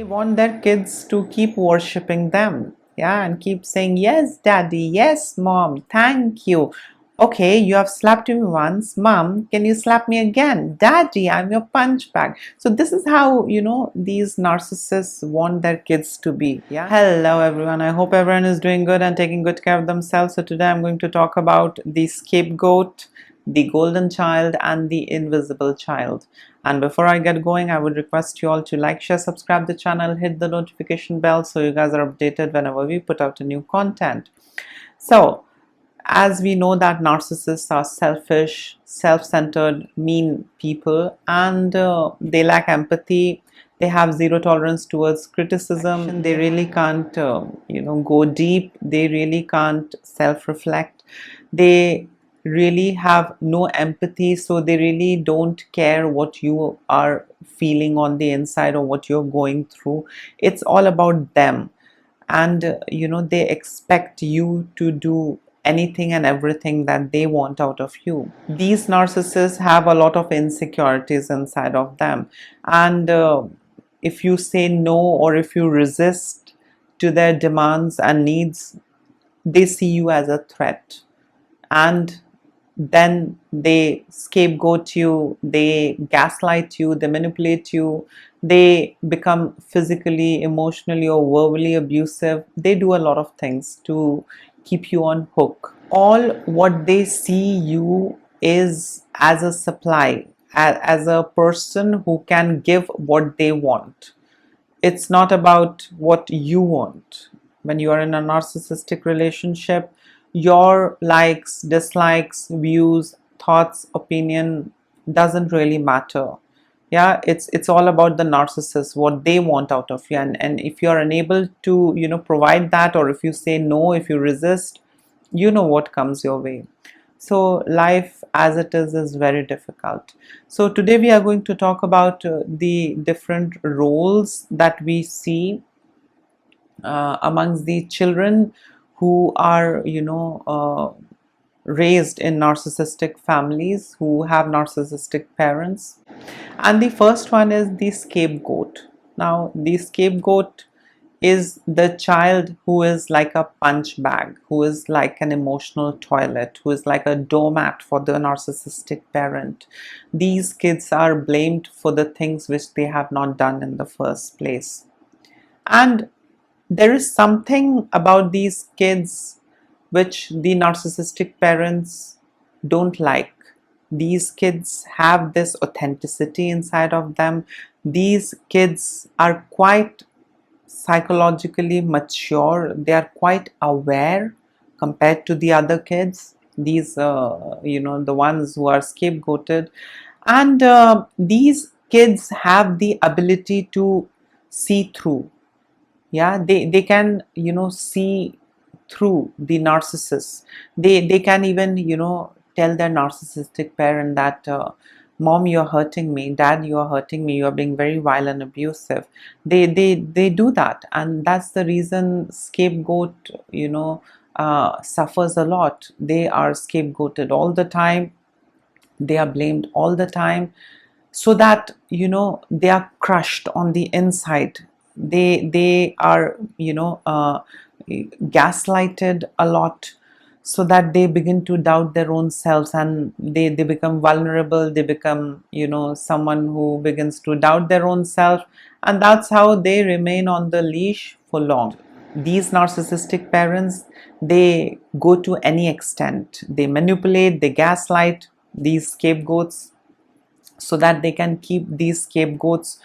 They want their kids to keep worshipping them, yeah, and keep saying, yes, daddy, yes, mom, thank you. Okay, you have slapped me once, mom, can you slap me again? Daddy, I'm your punch bag. So this is how, these narcissists want their kids to be. Yeah. Hello everyone. I hope everyone is doing good and taking good care of themselves. So today I'm going to talk about the scapegoat, the golden child, and the invisible child. And before I get going, I would request you all to like, share, subscribe the channel, hit the notification bell so you guys are updated whenever we put out a new content. So as we know that narcissists are selfish, self-centered, mean people, and they lack empathy. They have zero tolerance towards criticism. They really can't go deep. They really can't self-reflect. They really have no empathy, so they really don't care what you are feeling on the inside or what you're going through. It's all about them. And they expect you to do anything and everything that they want out of you. These narcissists have a lot of insecurities inside of them, and if you say no or if you resist to their demands and needs, they see you as a threat, and then they scapegoat you, they gaslight you, they manipulate you, they become physically, emotionally, or verbally abusive. They do a lot of things to keep you on hook. All what they see you is as a supply, as a person who can give what they want. It's not about what you want. When you are in a narcissistic relationship, your likes, dislikes, views, thoughts, opinion doesn't really matter. Yeah, it's all about the narcissist, what they want out of you. And if you're unable to provide that, or if you say no, if you resist, you know what comes your way. So life as it is very difficult. So today we are going to talk about the different roles that we see amongst the children who are raised in narcissistic families, who have narcissistic parents. And the first one is the scapegoat. Now the scapegoat is the child who is like a punch bag, who is like an emotional toilet, who is like a doormat for the narcissistic parent. These kids are blamed for the things which they have not done in the first place. And there is something about these kids which the narcissistic parents don't like. These kids have this authenticity inside of them. These kids are quite psychologically mature. They are quite aware compared to the other kids, these the ones who are scapegoated. And these kids have the ability to see through. Yeah, they can see through the narcissists. They can even tell their narcissistic parent that mom, you're hurting me, dad, you are hurting me, you are being very violent, abusive. They do that, and that's the reason scapegoat suffers a lot. They are scapegoated all the time, they are blamed all the time, so that they are crushed on the inside. They are gaslighted a lot, so that they begin to doubt their own selves, and they become vulnerable. They become someone who begins to doubt their own self, and that's how they remain on the leash for long. These narcissistic parents, they go to any extent. They manipulate, they gaslight these scapegoats, so that they can keep these scapegoats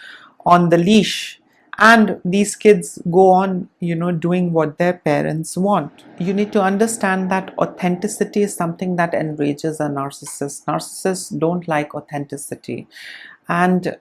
on the leash, and these kids go on doing what their parents want. You need to understand that authenticity is something that enrages a narcissist. Narcissists don't like authenticity, and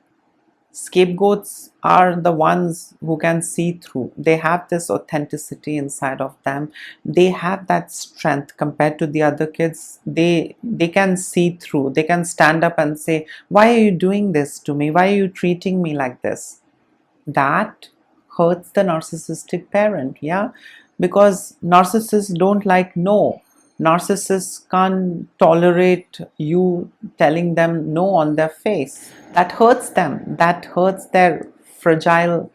scapegoats are the ones who can see through. They have this authenticity inside of them. They have that strength compared to the other kids. They can see through. They can stand up and say, why are you doing this to me? Why are you treating me like this? That hurts the narcissistic parent. Yeah, because narcissists don't like no. Narcissists can't tolerate you telling them no on their face. That hurts them. That hurts their fragile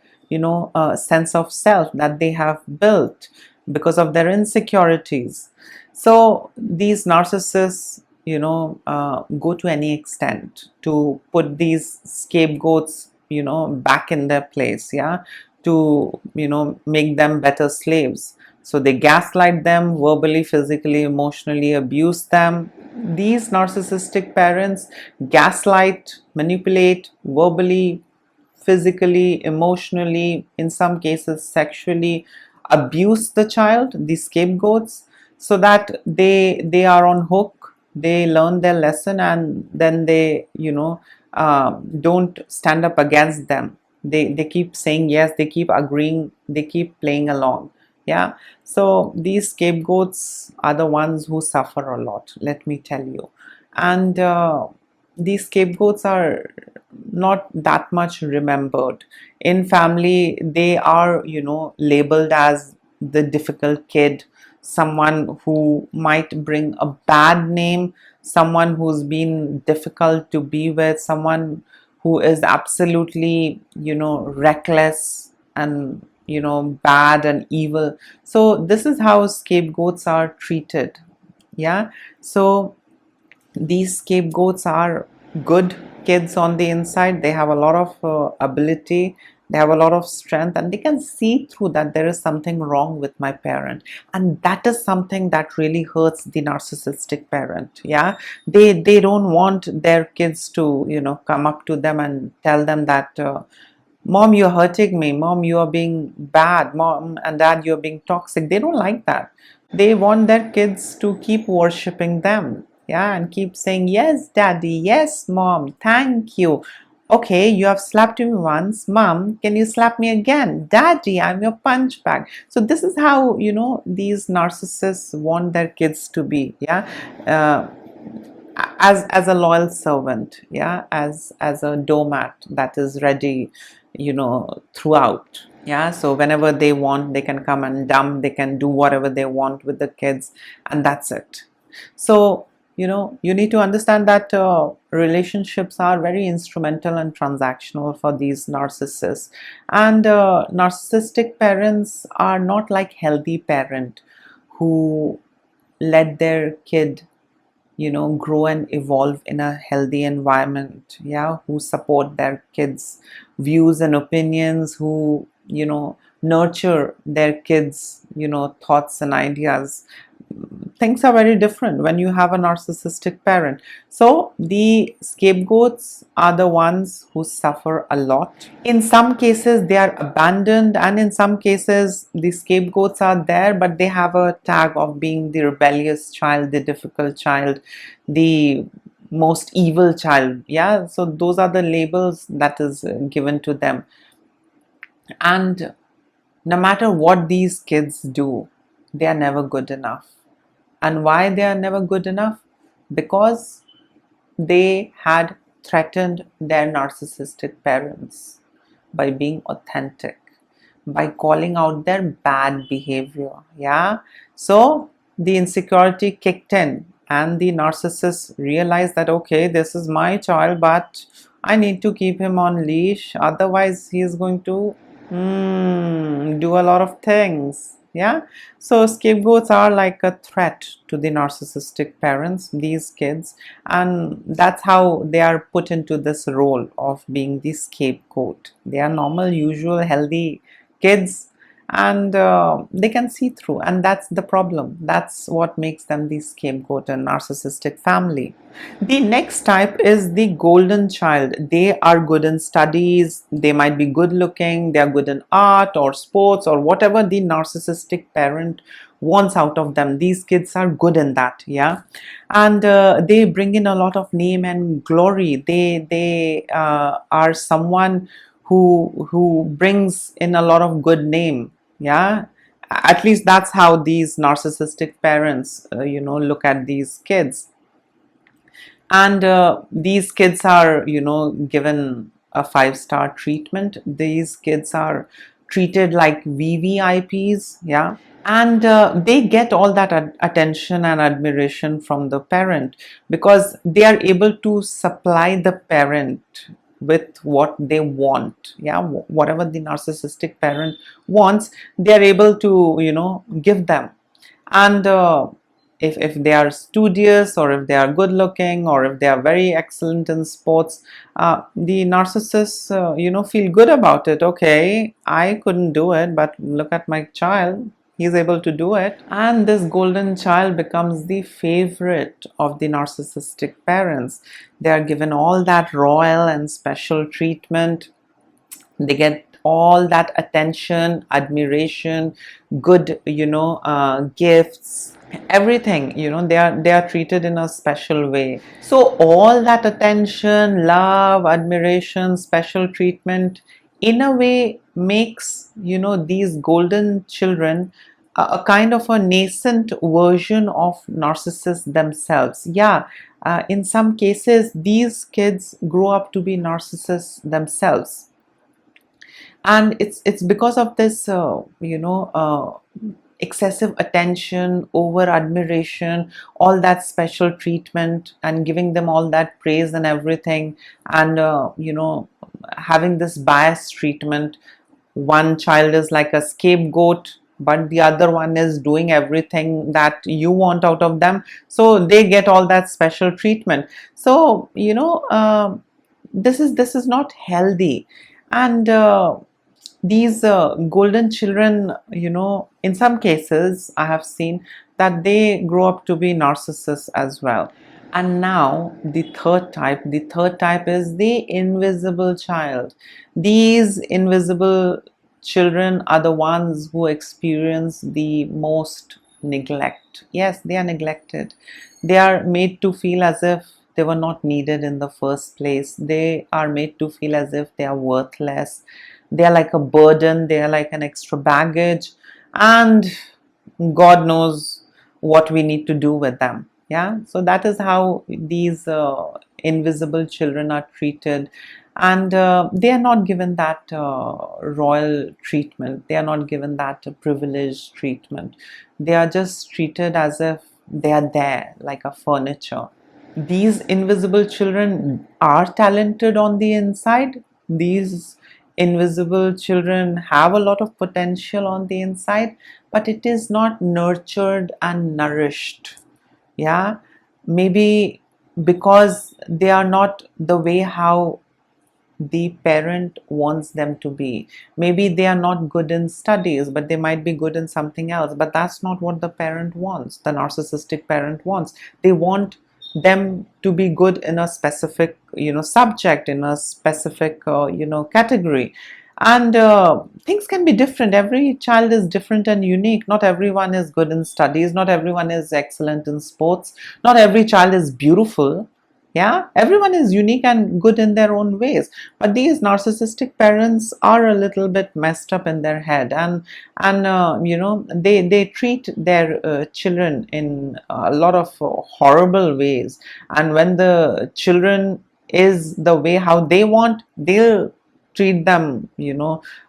sense of self that they have built because of their insecurities. So these narcissists, go to any extent to put these scapegoats, back in their place, yeah, to, make them better slaves. So they gaslight them verbally, physically, emotionally, abuse them. These narcissistic parents gaslight, manipulate verbally, physically, emotionally, in some cases sexually, abuse the child, the scapegoats, so that they are on hook, they learn their lesson, and then they, don't stand up against them. They keep saying yes, they keep agreeing, they keep playing along. Yeah, so these scapegoats are the ones who suffer a lot, let me tell you. And these scapegoats are not that much remembered. In family, they are, labeled as the difficult kid, someone who might bring a bad name, someone who's been difficult to be with, someone who is absolutely, reckless and, bad and evil. So this is how scapegoats are treated. Yeah, so these scapegoats are good kids on the inside. They have a lot of ability, they have a lot of strength, and they can see through that there is something wrong with my parent. And that is something that really hurts the narcissistic parent. Yeah, they don't want their kids to, come up to them and tell them that mom, you're hurting me, mom, you are being bad, mom and dad, you're being toxic. They don't like that. They want their kids to keep worshiping them, yeah, and keep saying yes daddy, yes mom, thank you. Okay, you have slapped me once, mom, can you slap me again? Daddy, I'm your punch bag. So this is how, these narcissists want their kids to be. Yeah, uh, as a loyal servant, yeah, as a doormat that is ready, throughout. Yeah, so whenever they want, they can come and dump, they can do whatever they want with the kids, and that's it. So, you need to understand that relationships are very instrumental and transactional for these narcissists. And narcissistic parents are not like healthy parent who let their kid, grow and evolve in a healthy environment, yeah, who support their kids views and opinions, who, nurture their kids, thoughts and ideas. Things are very different when you have a narcissistic parent. So the scapegoats are the ones who suffer a lot. In some cases, they are abandoned, and in some cases, the scapegoats are there, but they have a tag of being the rebellious child, the difficult child, the most evil child. Yeah, so those are the labels that is given to them. And no matter what these kids do, they are never good enough. And why they are never good enough? Because they had threatened their narcissistic parents by being authentic, by calling out their bad behavior. Yeah, so the insecurity kicked in, and the narcissist realized that, okay, this is my child, but I need to keep him on leash, otherwise he is going to do a lot of things. Yeah, so scapegoats are like a threat to the narcissistic parents, these kids, and that's how they are put into this role of being the scapegoat. They are normal, usual, healthy kids, and they can see through, and that's the problem. That's what makes them the scapegoat and narcissistic family. The next type is the golden child. They are good in studies, they might be good looking, they are good in art or sports or whatever the narcissistic parent wants out of them. These kids are good in that. Yeah, and they bring in a lot of name and glory. They are someone who brings in a lot of good name. Yeah, at least that's how these narcissistic parents look at these kids. And these kids are, given a 5-star treatment. These kids are treated like VVIPs. Yeah, and they get all that attention and admiration from the parent because they are able to supply the parent with what they want. Yeah, whatever the narcissistic parent wants, they are able to, give them. And if they are studious, or if they are good looking, or if they are very excellent in sports, the narcissists feel good about it. Okay, I couldn't do it, but look at my child, he's able to do it. And this golden child becomes the favorite of the narcissistic parents. They are given all that royal and special treatment. They get all that attention, admiration, good, gifts, everything. They are treated in a special way. So all that attention, love, admiration, special treatment, in a way makes, these golden children a kind of a nascent version of narcissists themselves. Yeah, in some cases these kids grow up to be narcissists themselves. And it's because of this excessive attention, over admiration, all that special treatment, and giving them all that praise and everything, and having this biased treatment. One child is like a scapegoat, but the other one is doing everything that you want out of them, so they get all that special treatment. So this is not healthy. And these golden children, in some cases I have seen that they grow up to be narcissists as well. And now the third type is the invisible child. These invisible children are the ones who experience the most neglect. Yes, they are neglected. They are made to feel as if they were not needed in the first place. They are made to feel as if they are worthless. They are like a burden. They are like an extra baggage. And God knows what we need to do with them. Yeah, so that is how these invisible children are treated. And they are not given that royal treatment. They are not given that privileged treatment. They are just treated as if they are there like a furniture. These invisible children are talented on the inside. These invisible children have a lot of potential on the inside, but it is not nurtured and nourished. Yeah, maybe because they are not the way how the parent wants them to be. Maybe they are not good in studies, but they might be good in something else. But that's not what the parent wants, the narcissistic parent wants. They want them to be good in a specific, subject, in a specific, category. And things can be different. Every child is different and unique. Not everyone is good in studies. Not everyone is excellent in sports. Not every child is beautiful. Yeah, everyone is unique and good in their own ways. But these narcissistic parents are a little bit messed up in their head, and they treat their children in a lot of horrible ways. And when the children is the way how they want, they'll treat them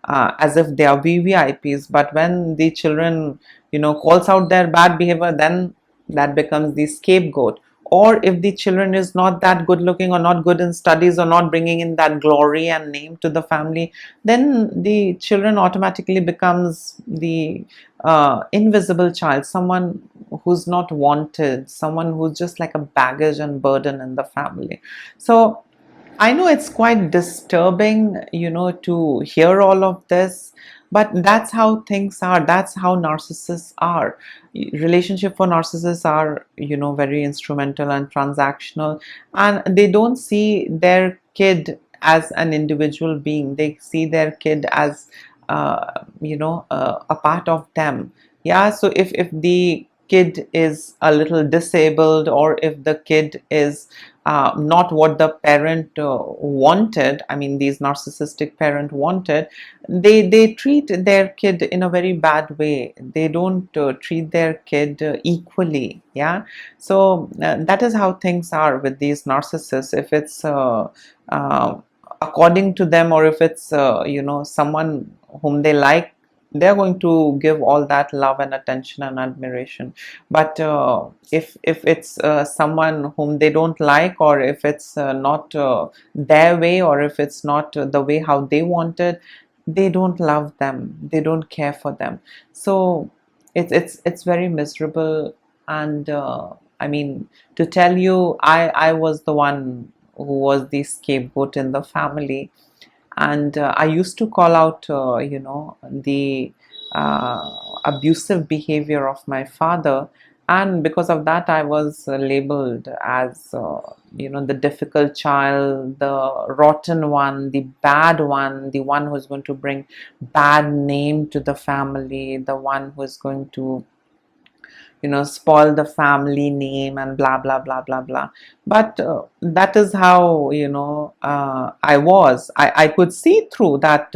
as if they are VVIPs. But when the children calls out their bad behavior, then that becomes the scapegoat. Or if the children is not that good looking, or not good in studies, or not bringing in that glory and name to the family, then the children automatically becomes the invisible child, someone who's not wanted, someone who's just like a baggage and burden in the family. So I know it's quite disturbing, to hear all of this, but that's how things are. That's how narcissists are. Relationship for narcissists are, very instrumental and transactional, and they don't see their kid as an individual being. They see their kid as, a part of them. Yeah, so if the kid is a little disabled, or if the kid is not what the parent wanted, I mean these narcissistic parent wanted, they treat their kid in a very bad way. They don't treat their kid equally. Yeah, so that is how things are with these narcissists. If it's according to them, or if it's someone whom they like, they're going to give all that love and attention and admiration. But if it's someone whom they don't like, or if it's not their way, or if it's not the way how they want it, they don't love them, they don't care for them. So it's very miserable. And I mean, to tell you, I was the one who was the scapegoat in the family. And I used to call out the abusive behavior of my father, and because of that I was labeled as the difficult child, the rotten one, the bad one, the one who's going to bring bad name to the family, the one who is going to spoil the family name, and blah blah blah blah blah. But that is how I could see through that.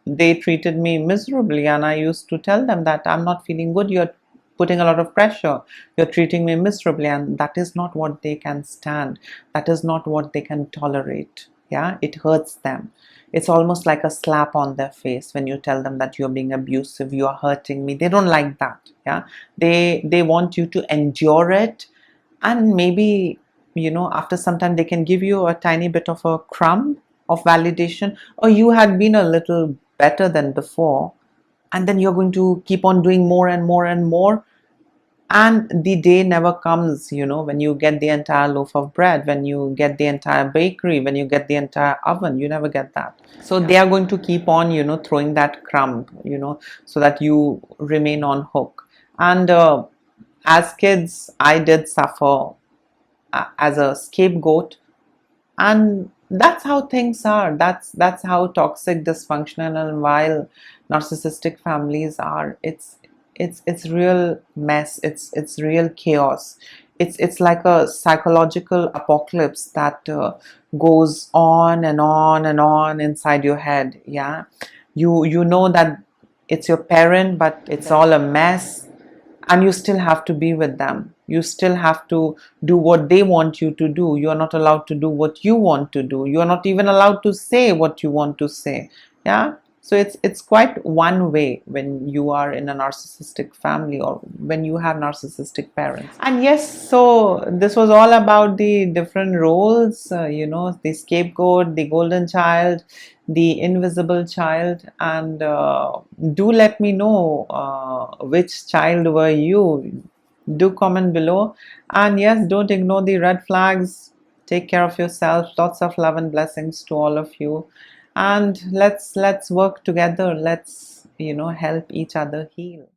They treated me miserably, and I used to tell them that I'm not feeling good, you're putting a lot of pressure, you're treating me miserably. And that is not what they can stand, that is not what they can tolerate. Yeah, it hurts them. It's almost like a slap on their face when you tell them that you're being abusive, you are hurting me. They don't like that. Yeah, they want you to endure it. And maybe after some time they can give you a tiny bit of a crumb of validation, or you had been a little better than before, and then you're going to keep on doing more and more and more. And the day never comes, when you get the entire loaf of bread, when you get the entire bakery, when you get the entire oven. You never get that. So they are going to keep on throwing that crumb, so that you remain on hook. And as kids, I did suffer as a scapegoat. And that's how things are. That's how toxic, dysfunctional, and vile narcissistic families are. It's real mess. It's real chaos. It's like a psychological apocalypse that goes on and on and on inside your head. Yeah, you know that it's your parent, but it's all a mess. And you still have to be with them, you still have to do what they want you to do. You are not allowed to do what you want to do. You are not even allowed to say what you want to say. Yeah, so it's quite one way when you are in a narcissistic family, or when you have narcissistic parents. And yes, so this was all about the different roles, the scapegoat, the golden child, the invisible child. And do let me know which child were you. Do comment below. And yes, don't ignore the red flags. Take care of yourself. Lots of love and blessings to all of you. And let's work together. Let's help each other heal.